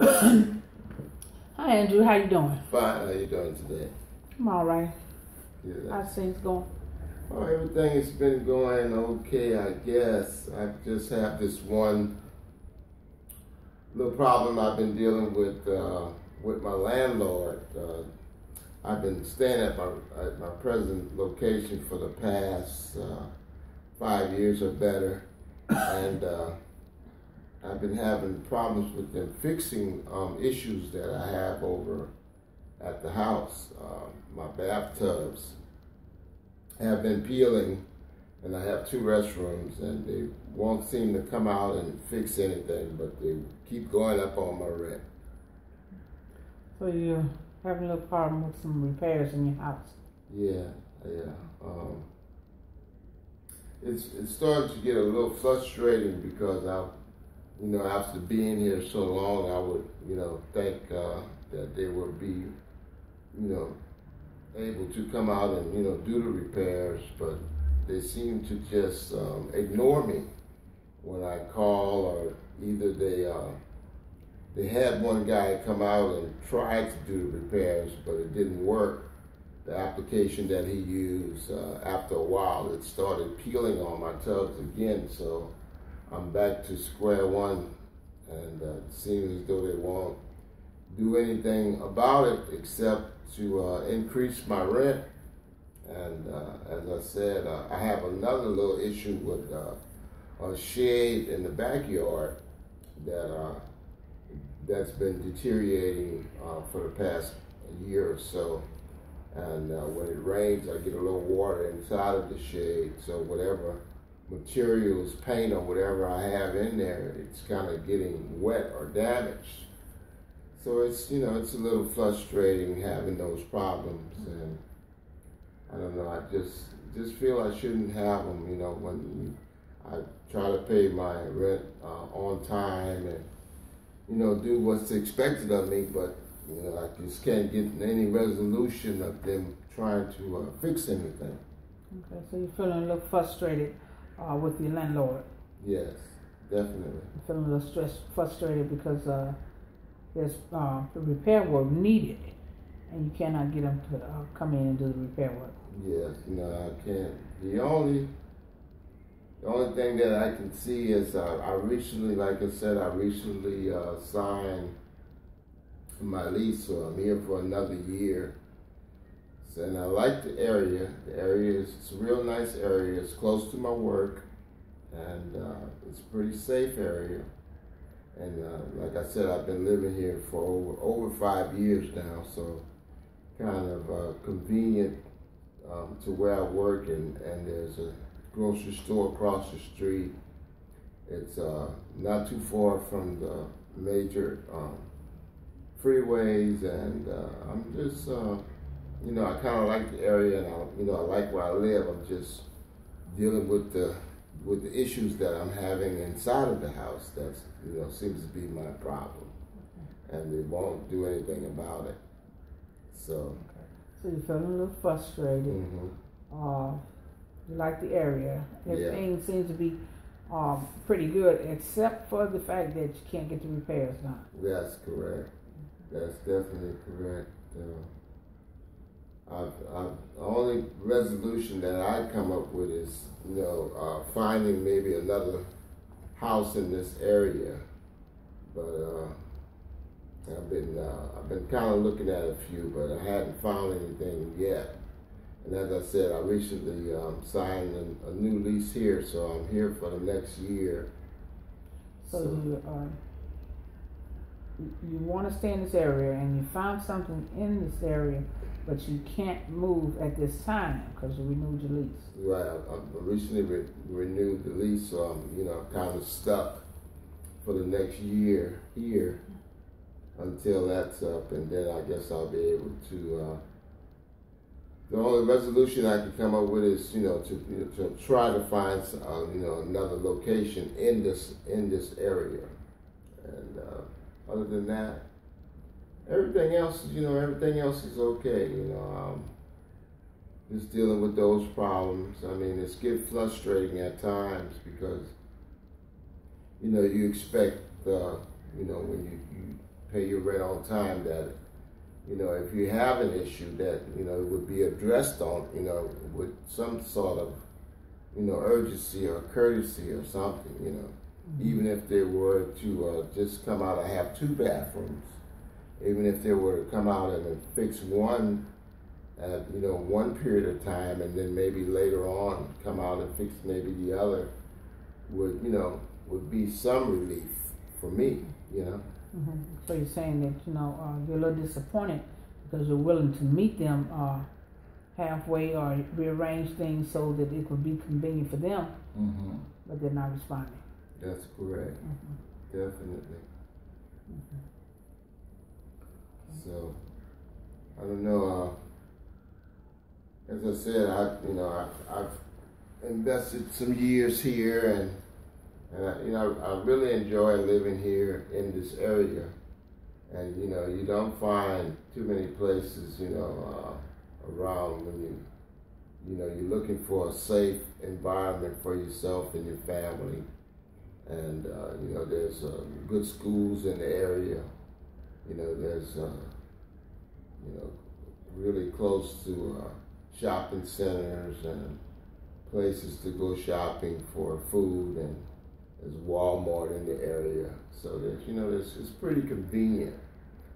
Hi Andrew, how you doing? Fine. How you doing today? I'm all right. Good. How's things going? Oh, everything has been going okay, I guess. I just have this one little problem I've been dealing with my landlord. I've been staying at my present location for the past 5 years or better, and I've been having problems with them fixing issues that I have over at the house. My bathtubs have been peeling, and I have two restrooms, and they won't seem to come out and fix anything, but they keep going up on my rent. So you're having a little problem with some repairs in your house? Yeah. It's starting to get a little frustrating because after being here so long, I would, think that they would be, able to come out and, do the repairs, but they seem to just ignore me when I call, or either they had one guy come out and try to do the repairs, but it didn't work. The application that he used, after a while, it started peeling on my tubs again, so I'm back to square one, and it seems as though they won't do anything about it except to increase my rent. And as I said, I have another little issue with a shade in the backyard that's been deteriorating for the past year or so. And when it rains, I get a little water inside of the shade, so whatever materials, paint or whatever I have in there, it's kind of getting wet or damaged. So it's a little frustrating having those problems, and I don't know, I just feel I shouldn't have them, when I try to pay my rent on time and, do what's expected of me, but I just can't get any resolution of them trying to fix anything. Okay, so you're feeling a little frustrated with your landlord? Yes, definitely. You're feeling a little frustrated because there's the repair work needed, and you cannot get them to come in and do the repair work. Yes, I can't. The only thing that I can see is I recently, like I said, signed my lease, so I'm here for another year. So, and I like the area. The area it's a real nice area. It's close to my work, and it's a pretty safe area. And like I said, I've been living here for over 5 years now, so kind of convenient to where I work, and there's a grocery store across the street. It's not too far from the major freeways, and I'm just, I kind of like the area, and I like where I live. I'm just dealing with the issues that I'm having inside of the house. That's seems to be my problem, and they won't do anything about it. So you're feeling a little frustrated. Mm-hmm. You like the area. Everything seems to be pretty good, except for the fact that you can't get the repairs done. That's correct. That's definitely correct. The only resolution that I come up with is, finding maybe another house in this area. But I've been kind of looking at a few, but I hadn't found anything yet. And as I said, I recently signed a new lease here, so I'm here for the next year. So you want to stay in this area, and you found something in this area, but you can't move at this time because you renewed your lease. Right. I recently renewed the lease, so I'm kind of stuck for the next year here until that's up, and then I guess I'll be able to. The only resolution I can come up with is, to try to find, another location in this area, and other than that, everything else is okay. Just dealing with those problems. I mean, it's get frustrating at times because, you expect, when pay your rent on time, that, you know, if you have an issue, that, you know, it would be addressed on, you know, with some sort of, you know, urgency or courtesy or something, you know. Even if they were to just come out and have 2 bathrooms, even if they were to come out and fix one at, you know, one period of time, and then maybe later on come out and fix maybe the other, would, you know, would be some relief for me, you know. So you're saying that, you know, you're a little disappointed because you're willing to meet them halfway or rearrange things so that it would be convenient for them, but they're not responding. That's correct. Definitely. So, I don't know. As I said, I've invested some years here, and I, you know, I really enjoy living here in this area. And, you know, you don't find too many places, you know, around when you know, you're looking for a safe environment for yourself and your family. And, you know, there's good schools in the area. You know, there's, you know, really close to shopping centers and places to go shopping for food, and there's Walmart in the area. So there's, you know, it's pretty convenient.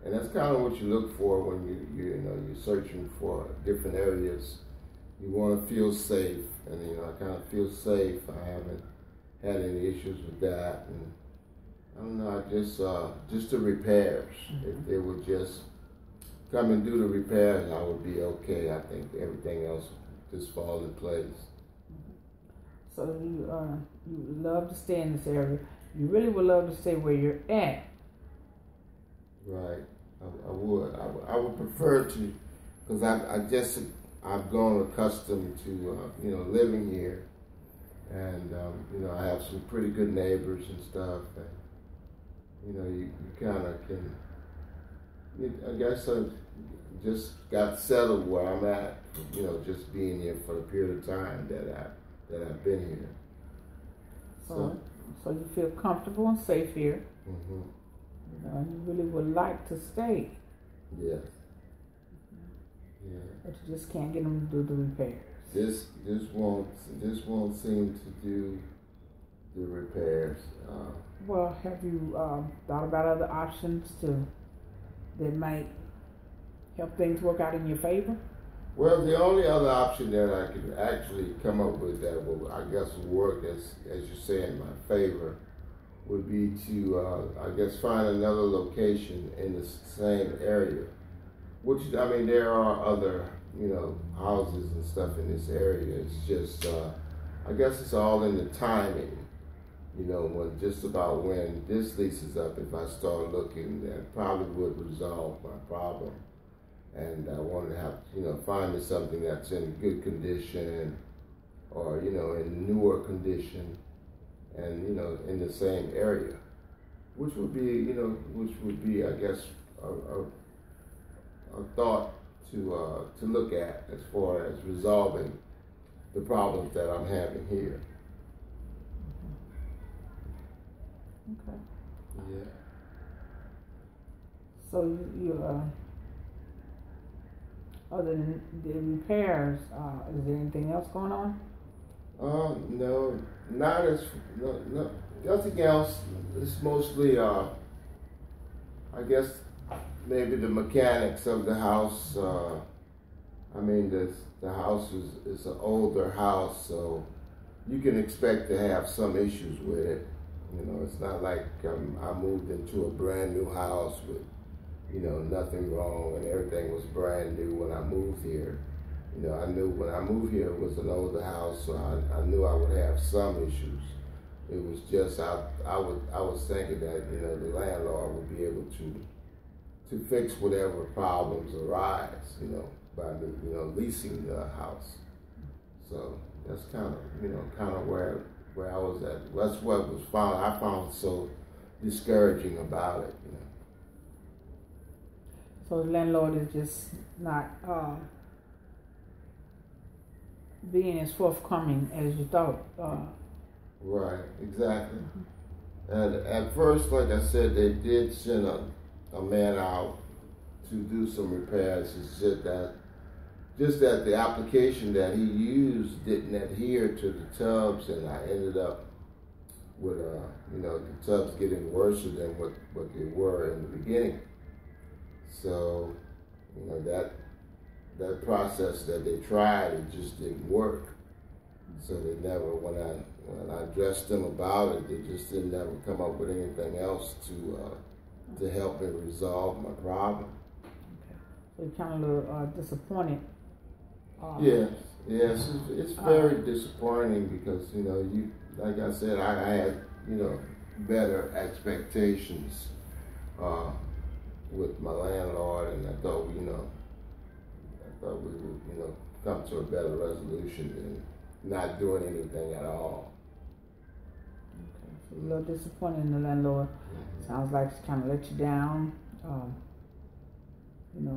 And that's kind of what you look for when you know, you're searching for different areas. You want to feel safe, and, you know, I kind of feel safe. I haven't had any issues with that, and I don't know, just the repairs. If they would just come and do the repairs, I would be okay. I think everything else would just fall in place. So you love to stay in this area. You really would love to stay where you're at. Right, I would. I would prefer to, because I've grown accustomed to you know, living here. And, you know, I have some pretty good neighbors and stuff, and, you know, you kind of can, I guess I just got settled where I'm at, you know, just being here for the period of time that I've been here. So you feel comfortable and safe here. You know, and you really would like to stay. Yes. Yeah. But you just can't get them to do the repairs. This won't seem to do the repairs. Well, have you thought about other options that might help things work out in your favor? Well, the only other option that I could actually come up with that will, I guess, work as you say, in my favor, would be to I guess find another location in the same area. Which, I mean, there are other, you know, houses and stuff in this area. It's just, I guess it's all in the timing, you know, when this lease is up. If I start looking, that probably would resolve my problem. And I want to have, you know, find me something that's in good condition, or, you know, in newer condition, and, you know, in the same area, which would be, I guess, a thought to look at as far as resolving the problems that I'm having here. Okay. Yeah. So you other than the repairs, is there anything else going on? No, nothing else. It's mostly, I guess, maybe the mechanics of the house. I mean, the house is an older house, so you can expect to have some issues with it. You know, it's not like I moved into a brand new house with, you know, nothing wrong and everything was brand new when I moved here. You know, I knew when I moved here it was an older house, so I knew I would have some issues. It was just I was thinking that, you know, the landlord would be able to fix whatever problems arise, you know, by me, you know, leasing the house. So that's kind of where I was at. That's what I found so discouraging about it, you know. So the landlord is just not being as forthcoming as you thought. Right, exactly. And at first, like I said, they did send a man out to do some repairs. It's just that the application that he used didn't adhere to the tubs, and I ended up with the tubs getting worse than what they were in the beginning. So, that process that they tried, it just didn't work. So they never, when I addressed them about it, they just didn't ever come up with anything else to help me resolve my problem. Okay. So you're kind of a little disappointed. Yes, it's very disappointing because like I said, I had better expectations with my landlord, and I thought we would come to a better resolution than not doing anything at all. Okay, so a little disappointed in the landlord. Mm-hmm. Sounds like it's kind of let you down. And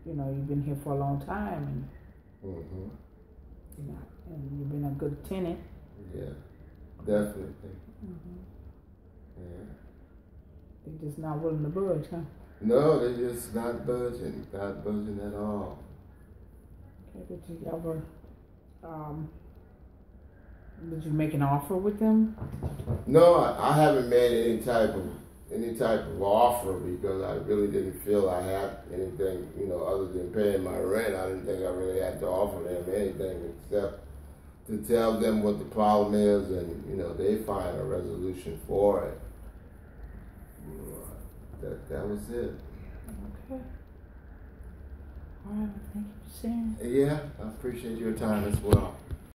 you've been here for a long time, and mm-hmm. And you've been a good tenant. Yeah, definitely. Mm-hmm. Yeah. They're just not willing to budge, huh? No, they're just not budging at all. Okay, did you make an offer with them? No, I haven't made any type of offer because I really didn't feel I had anything, other than paying my rent. I didn't think I really had to offer them anything except to tell them what the problem is, and they find a resolution for it. That was it. Okay. All right. Thank you for sharing. Yeah, I appreciate your time as well.